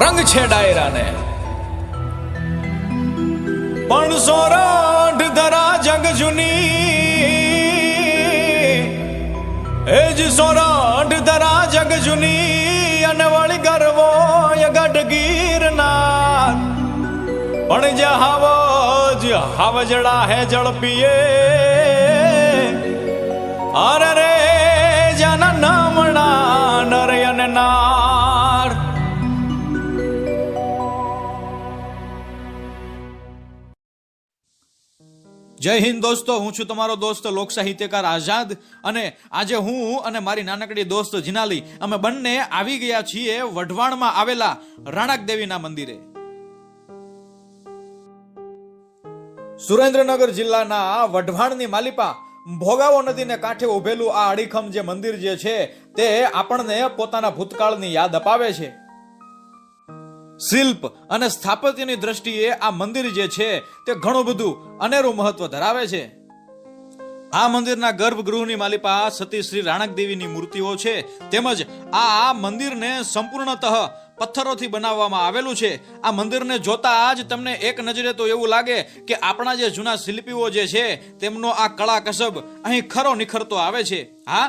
રંગ છે ડાયરાને પણ સોરાઠ ધરા જગ જુની, એ જ સોરાઠ ધરા જગ જુની અને વળી ગરવો ગઢ ગીરનાર, પણ જે હાવજડા હે જળ પીએ અરે રે જન નામણા નર અને નાર. જય હિન્દ દોસ્તો, હું છું તમારો દોસ્ત લોક સાહિત્યકાર આઝાદ, અને આજે હું અને મારી નાનકડી દોસ્ત જીનાલી અમે બંને આવી ગયા છીએ વઢવાણમાં આવેલા રાણક દેવીના મંદિરે. સુરેન્દ્રનગર જિલ્લાના વઢવાણની માલિપા ભોગાવો નદીને કાંઠે ઉભેલું આ અડીખમ જે મંદિર જે છે તે આપણને પોતાના ભૂતકાળની યાદ અપાવે છે. શિલ્પ અને સ્થાપત્યની દ્રષ્ટિએ આ મંદિર જે છે તે ઘણું બધું અનેરું મહત્વ ધરાવે છે. આ મંદિરના ગર્ભગૃહની માલિપા સતી શ્રી રાણક દેવીની મૂર્તિઓ છે, તેમજ આ મંદિરને સંપૂર્ણતઃ પથ્થરોથી બનાવવામાં આવેલું છે. આ મંદિરને જોતા જ તમને એક નજરે તો એવું લાગે કે આપણા જે જૂના શિલ્પીઓ જે છે તેમનો આ કળા કસબ અહીં ખરો નિખરતો આવે છે. હા,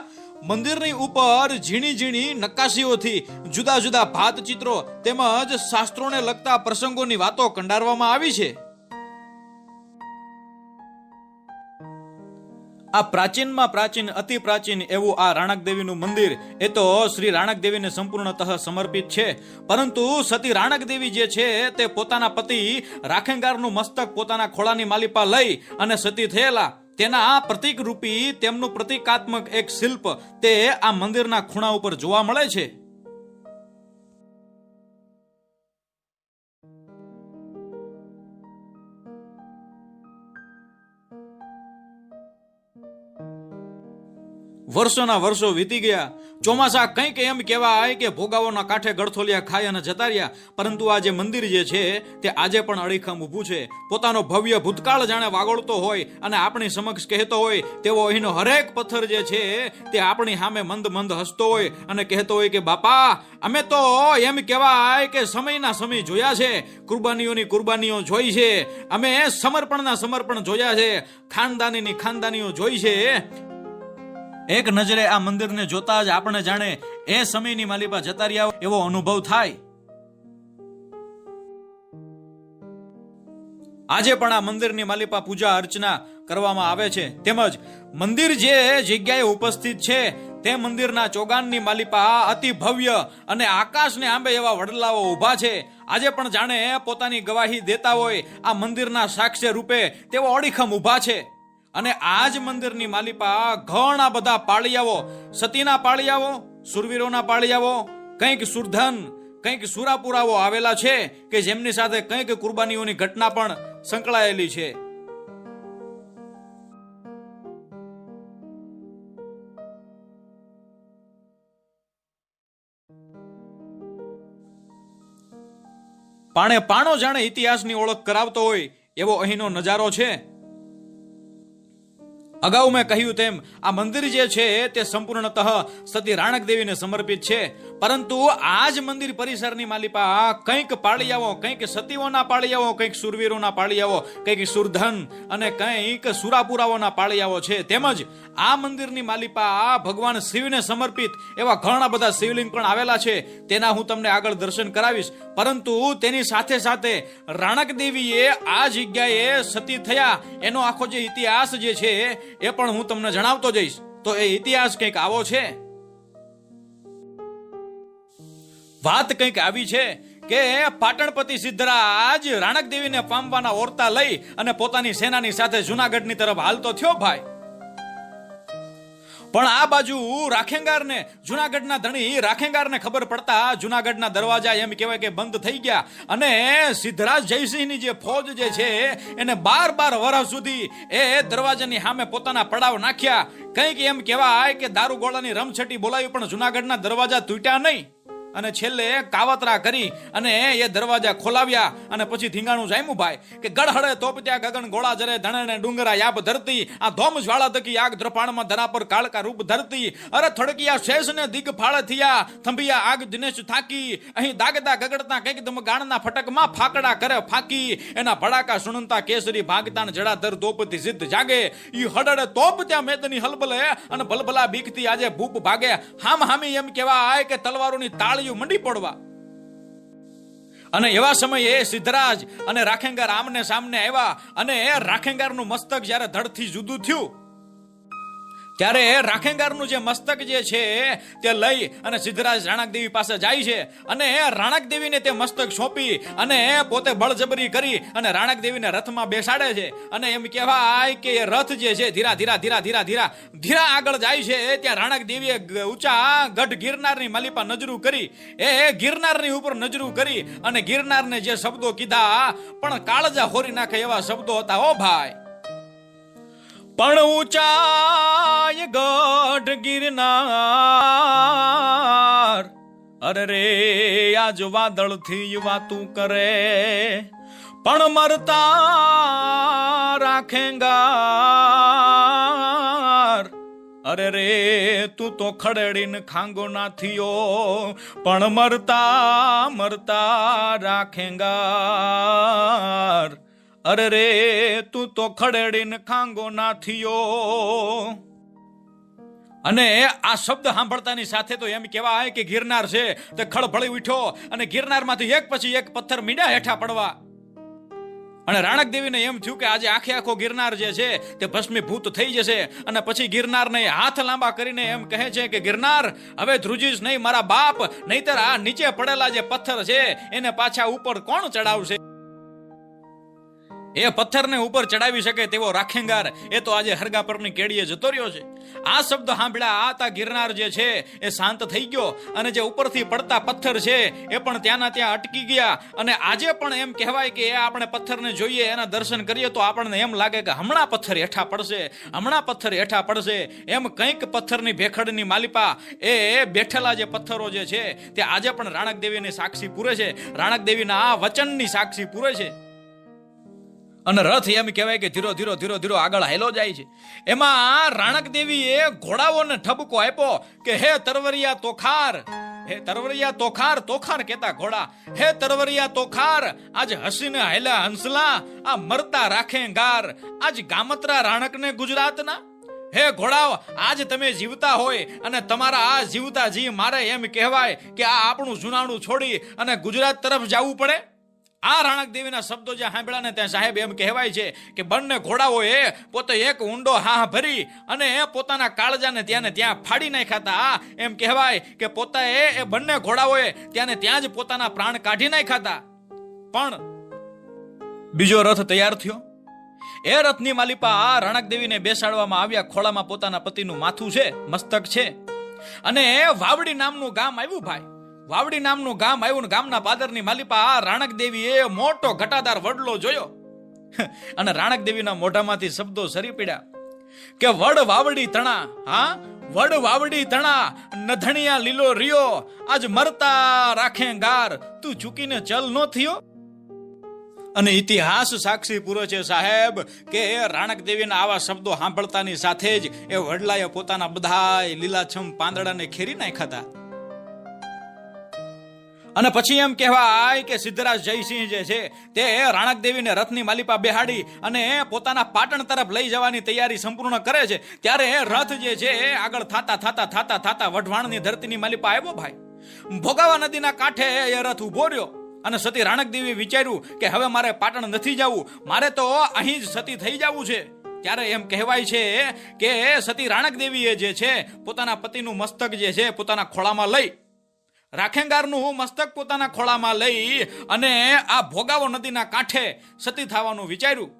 મંદિરની ઉપર ઝીણી ઝીણી નક્કાશીઓથી જુદા જુદા ભાત ચિત્રો તેમજ શાસ્ત્રોને લગતા પ્રસંગોની વાતો કંડારવામાં આવી છે. આ પ્રાચીનમાં પ્રાચીન અતિ પ્રાચીન એવું આ રાણક દેવીનું મંદિર એ તો શ્રી રાણક દેવીને સંપૂર્ણતઃ સમર્પિત છે. પરંતુ સતી રાણક દેવી જે છે તે પોતાના પતિ રાખેંગારનું મસ્તક પોતાના ખોળાની માલિપા લઈ અને સતી થયેલા તેના પ્રતીક રૂપી તેમનું પ્રતીકાત્મક એક શિલ્પ તે આ મંદિરના ખૂણા ઉપર જોવા મળે છે. વર્ષોના વર્ષો વીતી ગયા. ચોમાસા કંઈક એમ કહેવાય કે ભોગાવોના કાંઠે ગળથોલિયા ખાઈ અને જતા રહ્યા, પરંતુ આ જે મંદિર જે છે તે આજે પણ અડીખમ ઊભું છે. પોતાનો ભવ્ય ભૂતકાળ જાણે વાગોળતો હોય અને આપણી સમક્ષ કહેતો હોય તેવો અહીંનો હરેક પથ્થર જે છે તે આપણી સામે મંદ મંદ હસતો હોય અને કહેતો હોય કે બાપા, અમે તો એમ કહેવાય કે સમયના સમય જોયા છે, કુરબાનીઓની કુરબાનીઓ જોઈ છે, અમે સમર્પણના સમર્પણ જોયા છે, ખાનદાનીની ખાનદાનીઓ જોઈ છે. એક નજરે આ મંદિરને જોતા જ આપણે જાણે એ સમયની માલિપા જતા રહ્યા એવો અનુભવ થાય. આજે પણ આ મંદિરની માલિપા પૂજા અર્ચના કરવામાં આવે છે, તેમજ મંદિર જે જગ્યાએ ઉપસ્થિત છે તે મંદિરના ચોગાનની માલિપા અતિ ભવ્ય અને આકાશને આંબે એવા વડલાઓ ઊભા છે. આજે પણ જાણે પોતાની ગવાહી દેતા હોય આ મંદિરના સાક્ષ્ય રૂપે તેઓ અડીખમ ઊભા છે. અને આ જ મંદિરની માલિપા ઘણા બધા પાળિયાઓ, સતીના પાળિયાઓ, સુરવીરોના પાળિયાઓ, કંઈક સુરધન, કંઈક સુરાપુરાઓ આવેલા છે કે જેમની સાથે કંઈક કુરબાનીઓની ઘટના પણ સંકળાયેલી છે. પાણે પાણો જાણે ઇતિહાસની ઓળખ કરાવતો હોય એવો અહીંનો નજારો છે. અગાઉ મેં કહ્યું તેમ આ મંદિર જે છે તે સંપૂર્ણતઃ સતી રાણક દેવીને સમર્પિત છે, પરંતુ આ જ મંદિર પરિસરની માલિપા કંઈક પાળિયાઓ, કંઈક સતીઓના પાળિયાઓ, કંઈક સુરવીરોના પાળિયાઓ, કંઈક સુરધન અને કંઈક સુરાપુરાઓના પાળિયાઓ છે. તેમજ આ મંદિરની માલિપા ભગવાન શિવને સમર્પિત એવા ઘણા બધા શિવલિંગ પણ આવેલા છે. તેના હું તમને આગળ દર્શન કરાવીશ, પરંતુ તેની સાથે સાથે રાણક દેવીએ આ જગ્યાએ સતી થયા એનો આખો જે ઇતિહાસ જે છે એ પણ હું તમને જણાવતો જઈશ. તો એ ઇતિહાસ કંઈક આવો છે. વાત કંઈક આવી છે કે પાટણપતિ સિદ્ધરાજ રાણક દેવીને પામવાના ઓરતા લઈ અને પોતાની સેનાની સાથે જુનાગઢની તરફ હાલતો થયો ભાઈ. પણ આ બાજુ રાખેંગારને, જુનાગઢના ધણી રાખેંગારને ખબર પડતા જુનાગઢના દરવાજા એમ કહેવાય કે બંધ થઈ ગયા અને સિદ્ધરાજ જયસિંહની જે ફોજ જે છે એને 12 વર્ષ સુધી એ દરવાજાની સામે પોતાના પડાવ નાખ્યા. કંઈક એમ કહેવાય કે દારૂગોળાની રમછટી બોલાવી પણ જુનાગઢના દરવાજા તૂટ્યા નહીં અને છેલ્લે કાવતરા કરી અને એ દરવાજા ખોલાવ્યા અને પછી ધીંગાણું જામ્યું ભાઈ કે ગડહડે તોપત્યા ગગન ગોળા જરે ધણને ડુંગરા યાબ ધરતી આ ધોમ જ્વાળા દકી આગ દ્રપાણમાં ધરા પર કાળકા રૂપ ધરતી અરે થડકિયા શેષને દિગ ફાળે થયા થંભિયા આગ દિનેશ થાકી અહીં દાગતા ગગડતા કંઈક દમ ગાણના ફટકમાં ફાકડા કરે ફાકી એના ભડાકા સુણનતા કેસરી ભાગતાન જડાધર તોપતી સિદ્ધ જાગે ઈ હડડે તોપત્યા મેદની હલબલે અને ભલભલા બીકતી આજે ભૂપ ભાગે હામ હામી એમ કહેવાય કે તલવારોની તાળી મંડી પડવા. અને એવા સમયે સિદ્ધરાજ અને રાખેંગાર આમને સામને આવ્યા અને રાખેંગારનું મસ્તક જ્યારે ધડથી જુદું થયું ત્યારે રાખેંગારનું જે મસ્તક જે છે તે લઈ અને સિદ્ધરાજ રાણકદેવી પાસે જાય છે અને રાણકદેવીને તે મસ્તક સોંપી અને પોતે બળજબરી કરી અને રાણકદેવીને રથમાં બેસાડે છે અને એમ કહેવાય કે એ રથ જે છે ધીરા ધીરા ધીરા ધીરા ધીરા ધીરા આગળ જાય છે. ત્યાં રાણકદેવીએ ઊંચા ગઢ ગિરનારની માલિપા નજરું કરી, એ ગિરનારની ઉપર નજરું કરી અને ગિરનારને જે શબ્દો કીધા પણ કાળજા હોરી નાખે એવા શબ્દો હતા. ઓ ભાઈ, પણ ઊંચાય ગઢ ગિરનાર અરે રે આજ વાદળથી વાતું કરે પણ મરતા રાખેંગાર અરે રે તું તો ખડેડીને ખાંગો ના થયો પણ મરતા મરતા રાખેંગાર અરે રે તું તો ખડેડીને ખાંગો ના થયો. અને આ શબ્દ સાંભળતાની સાથે તો એમ કહેવાય કે ગિરનાર છે તે ખળભળી ઉઠ્યો અને ગિરનારમાંથી એક પછી એક પથ્થર મીંડા હેઠા પડવા. અને રાણકદેવીને એમ થયું કે આજે આખો ગિરનાર જે છે તે ભસ્મીભૂત થઈ જશે. અને પછી ગિરનારને હાથ લાંબા કરીને એમ કહે છે કે ગિરનાર હવે ધ્રુજીશ નહીં મારા બાપ, નહીતર આ નીચે પડેલા જે પથ્થર છે એને પાછા ઉપર કોણ ચડાવશે? એ પથ્થરને ઉપર ચડાવી શકે તેવો રાખેંગાર એ તો આજે હરગા પરની કેડીએ જતો રહ્યો છે. આ શબ્દ સાંભળ્યા આતા ગિરનાર જે છે એ શાંત થઈ ગયો અને જે ઉપરથી પડતા પથ્થર છે એ પણ ત્યાંના ત્યાં અટકી ગયા. અને આજે પણ એમ કહેવાય કે એ આપણે પથ્થરને જોઈએ, એના દર્શન કરીએ તો આપણને એમ લાગે કે હમણાં પથ્થર હેઠા પડશે, હમણાં પથ્થર હેઠા પડશે. એમ કંઈક પથ્થરની ભેખડની માલિપા એ બેઠેલા જે પથ્થરો જે છે તે આજે પણ રાણકદેવીની સાક્ષી પૂરે છે, રાણકદેવીના આ વચનની સાક્ષી પૂરે છે. અને રથ એમ કહેવાય કે ધીરો ધીરો ધીરો ધીરો આગળ હાલ્યો જાય છે. એમાં રાણકદેવીએ ઘોડાઓને ઠપકો આપ્યો કે હે તરવરિયા તોખાર, હે તરવરિયા તોખાર, તોખાર કેતા ઘોડા, હે તરવરિયા તોખાર આજ હસીને હાલ્યા હંસલા આ મરતા રાખેંગાર આજ ગામત્રા રાણકને ગુજરાતના. હે ઘોડાઓ, આજ તમે જીવતા હોય અને તમારા આ જીવતા જી મારે એમ કહેવાય કે આ આપણું જુનાણું છોડી અને ગુજરાત તરફ જવું પડે. આ રાણકદેવીના શબ્દો જ્યાં સાંભળ્યા ને ત્યાં સાહેબ એમ કહેવાય છે કે બંને ઘોડાઓએ પોતે એક ઊંડો હાહ ભરી અને પોતાના કાળજાને ત્યાં ને ત્યાં ફાડી નાખ્યા હતા. એમ કહેવાય કે પોતાએ એ બંને ઘોડાઓએ ત્યાં ને ત્યાં જ પોતાના પ્રાણ કાઢી નાખ્યા હતા. પણ બીજો રથ તૈયાર થયો. એ રથની માલિપા રાણકદેવીને બેસાડવામાં આવ્યા. ખોળામાં પોતાના પતિનું માથું છે, મસ્તક છે અને વાવડી નામનું ગામ આવ્યું ભાઈ. વાવડી નામનું ગામ આવ્યું. ગામના પાદરની માલિપા રાણકદેવીએ મોટો ઘટાદાર વડલો જોયો અને રાણકદેવીના મોઢામાંથી શબ્દો સરી પડ્યા કે વડ વાવડી તણા, હા વડ વાવડી તણા નધણિયા લીલો રિયો આજ મરતા રાખેંગાર તું ચૂકીને ચલ નો થયો. અને ઇતિહાસ સાક્ષી પૂરો છે સાહેબ કે રાણકદેવીના આવા શબ્દો સાંભળતાની સાથે જ એ વડલાએ પોતાના બધા લીલાછમ પાંદડાને ખેરી નાખ્યા હતા. અને પછી એમ કહેવાય કે સિદ્ધરાજ જયસિંહ જે છે તે રાણકદેવીને રથની માલિપા બેહાડી અને પોતાના પાટણ તરફ લઈ જવાની તૈયારી સંપૂર્ણ કરે છે. ત્યારે રથ જે છે આગળ થાતા થાતા થાતા થાતા વઢવાણની ધરતીની માલિપા આવ્યો ભાઈ. ભોગાવા નદીના કાંઠે એ રથ ઉભો રહ્યો અને સતી રાણકદેવી વિચાર્યું કે હવે મારે પાટણ નથી જવું, મારે તો અહીં જ સતી થઈ જવું છે. ત્યારે એમ કહેવાય છે કે સતી રાણક દેવીએ જે છે પોતાના પતિનું મસ્તક જે છે પોતાના ખોળામાં લઈ, રાખેંગારનું મસ્તક પોતાના ખોળામાં લઈ અને આ ભોગાવો નદીના કાંઠે સતી થવાનું વિચાર્યું.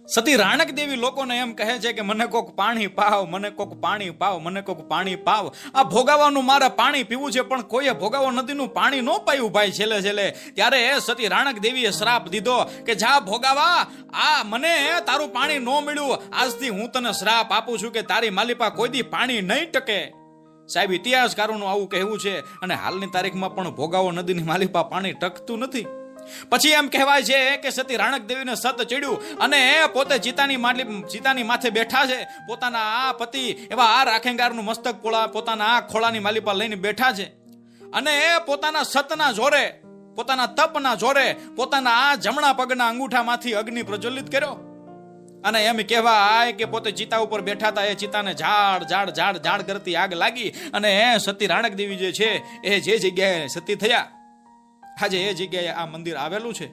સતી રાણક દેવી લોકોને એમ કહે છે કે મને કોક પાણી પાવ, મને કોક પાણી પાવ, મને કોક પાણી પાવ. આ ભોગાવાનું મારે પાણી પીવું છે, પણ કોઈએ ભોગાવો નદીનું પાણી ન પાયું ભાઈ છેલ્લે. ત્યારે સતી રાણક દેવીએ શ્રાપ દીધો કે જા ભોગાવા, આ મને તારું પાણી ન મળ્યું, આજથી હું તને શ્રાપ આપું છું કે તારી માલિપા કોઈ દી પાણી નહીં ટકે. સાહેબ, ઇતિહાસકારોનું આવું કહેવું છે અને હાલની તારીખમાં પણ ભોગાવો નદીની માલિપા પાણી ટકતું નથી. પછી એમ કહેવાય છે કે સતી રાણક દેવીને સત ચડ્યું અને પોતે ચિતાની માથે બેઠા છે. પોતાના આ પતિ એવા આ રાખેંગારનું મસ્તક પોતાના આ ખોળાની માલિપા લઈને બેઠા છે અને પોતાના સતના જોરે, પોતાના તપના જોરે પોતાના આ જમણા પગના અંગૂઠામાંથી અગ્નિ પ્રજ્વલિત કર્યો. અને એમ કહેવાય કે પોતે ચિતા ઉપર બેઠા હતા, એ ચિતાને ઝાડ કરતી આગ લાગી અને સતી રાણક દેવી જે છે એ જે જગ્યાએ સતી થયા, આજે એ જગ્યાએ આ મંદિર આવેલું છે.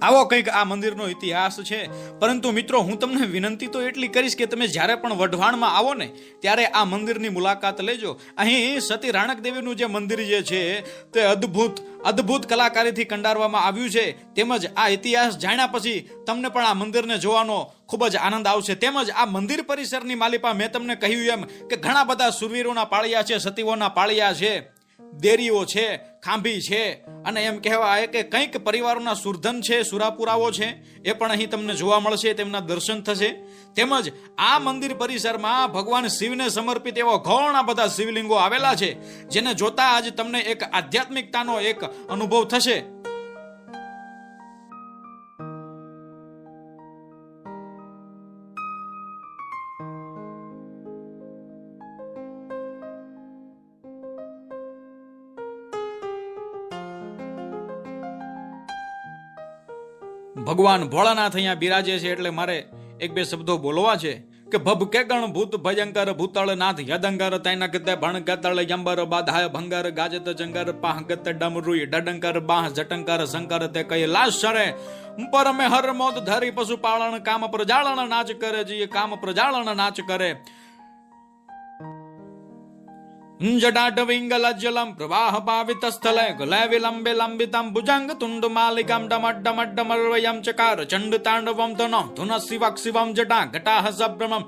આવો કંઈક આ મંદિરનો ઇતિહાસ છે. પરંતુ મિત્રો, હું તમને વિનંતી તો એટલી કરીશ કે તમે જ્યારે પણ વઢવાણમાં આવો ને ત્યારે આ મંદિરની મુલાકાત લેજો. અહીં સતી રાણક દેવીનું જે મંદિર જે છે તે અદ્ભુત કલાકારીથી કંડારવામાં આવ્યું છે. તેમજ આ ઇતિહાસ જાણ્યા પછી તમને પણ આ મંદિરને જોવાનો ખૂબ જ આનંદ આવશે. તેમજ આ મંદિર પરિસરની માલિપા મેં તમને કહ્યું એમ કે ઘણા બધા સુરવીરોના પાળિયા છે, સતીઓના પાળિયા છે, દેરીઓ છે, ખાંભી છે અને એમ કહેવાય કે કંઈક પરિવારોના સુરધન છે, સુરાપુરાઓ છે, એ પણ અહીં તમને જોવા મળશે, તેમના દર્શન થશે. તેમજ આ મંદિર પરિસરમાં ભગવાન શિવને સમર્પિત એવા ઘણા બધા શિવલિંગો આવેલા છે, જેને જોતા આજ તમને એક આધ્યાત્મિકતાનો એક અનુભવ થશે. ભગવાન ભોળાનાથ અહીંયા બિરાજે છે એટલે મારે એક બે શબ્દો બોલવા છે કે ભબ કે ગણ ભૂત ભયંકર ભૂતળ નાથ યદંકર તૈના ગતે ભણ ગતળ યંબર બાધાય ભંગર ગાજત જંગર પાહ ગત ડમરુય ડડંકર બાહ જટંકર શંકર તે કઈ લાશ શરે પર મે હર મોત ધરી પશુપાલન કામ પ્રજાલન નાચ કરે જી કામ પ્રજાલન નાચ કરે. જડાઢ વિંગલજ્જલમ પ્રવાહ પાવિત સ્થલે ગલે વિલંબે લંબિતમ ભુજંગ તુંડ માલિકમ ડમડમડમરવયમ ચકાર ચંડ તાંડવમ ધનો ધુન શિવક શિવમ જટા ઘટા હસબ્રમમ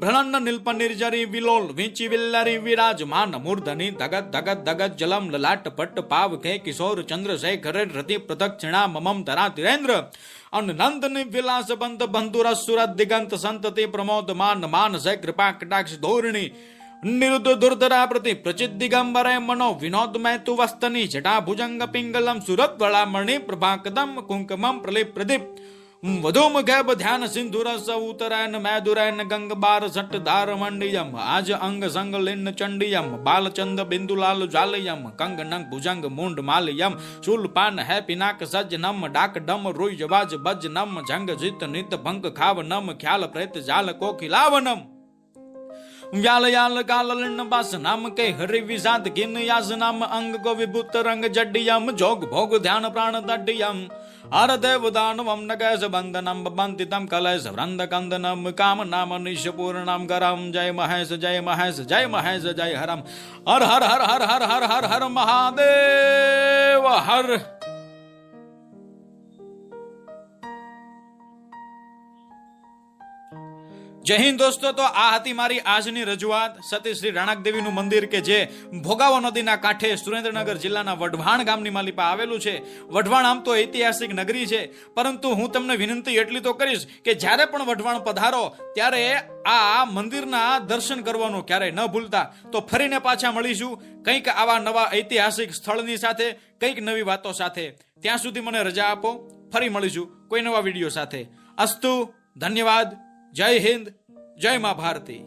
ભ્રલન નિલ્પ નિર્જરી વિલોલ વિંચી વિલ્લરી વિરાજમાન મૂર્ધની ધગત ધગત ધગત જલમ લલાટ પટ્ટ પાવ કે કિશોર ચંદ્રશેખર રતિ પ્રદક્ષિણા મમમ ધરા તિરેન્દ્ર અનંદની વિલાસ બંધ બંધુર સુરત દિગંત સંતતિ પ્રમોદ માન માનસે કૃપા કટાક્ષ ધોરણી નિરુદ્ધ દુર્ધરા પ્રતિ પ્રચિત દિગંબરે મનો વિનોદ મૈતુ વસ્તની જટા ભુજંગ પિંગલમ સુરત વળામણી પ્રભાકદમ કુંકમમ પ્રલિપ પ્રદીપ વધુમ ગેબ ધ્યાન સિંધુરસ ઉતરાયન મેદુરાયન ગંગ બાર સટ ધાર મંડિયમ આજ અંગ સંગ લિન્ન ચંડિયમ બાલચંદ બિંદુલાલ જાલયમ કંગ નંગ ભુજંગ મુંડ માલયમ શૂલપાન હે પિનાક સજ નમ ડાક ડમ રોય જવાજ બજ નમ જંગ જીત નિત ભંગ ખાવ નમ ખ્યાલ પ્રેત જાલ કોકિલાવનમ વ્યાલ ગાલ લિન્ન બાસ નામ કે હરિ વિષાદ ગિન યાસ નામ અંગ કો વિભૂત રંગ જડિયમ જોગ ભોગ ધ્યાન પ્રાણ દડિયમ હર દેવ દાનવમ નગેશ બંધનમ બંતિતમ કલેશ વૃંદ કંદનમ કામ નામ નિશ પૂર્ણમ ગરમ જય મહેશ જય મહેશ જય મહેશ જય હરમ હર હર હર હર હર હર હર હર મહાદેવ હર. જય હિન્દ દોસ્તો. તો આ હતી મારી આજની રજૂઆત સતી શ્રી રાણક દેવીનું મંદિર કે જે ભોગાવો નદીના કાંઠે સુરેન્દ્રનગર જિલ્લાના વઢવાણ ગામની માલિપા આવેલું છે. વઢવાણ આમ તો ઐતિહાસિક નગરી છે, પરંતુ હું તમને વિનંતી એટલી તો કરીશ કે જ્યારે પણ વઢવાણ પધારો ત્યારે આ મંદિરના દર્શન કરવાનું ક્યારેય ન ભૂલતા. તો ફરીને પાછા મળીશું કંઈક આવા નવા ઐતિહાસિક સ્થળની સાથે, કંઈક નવી વાતો સાથે. ત્યાં સુધી મને રજા આપો, ફરી મળીશું કોઈ નવા વિડીયો સાથે. અસ્તુ, ધન્યવાદ. જય હિન્દ, જય મા ભારતી.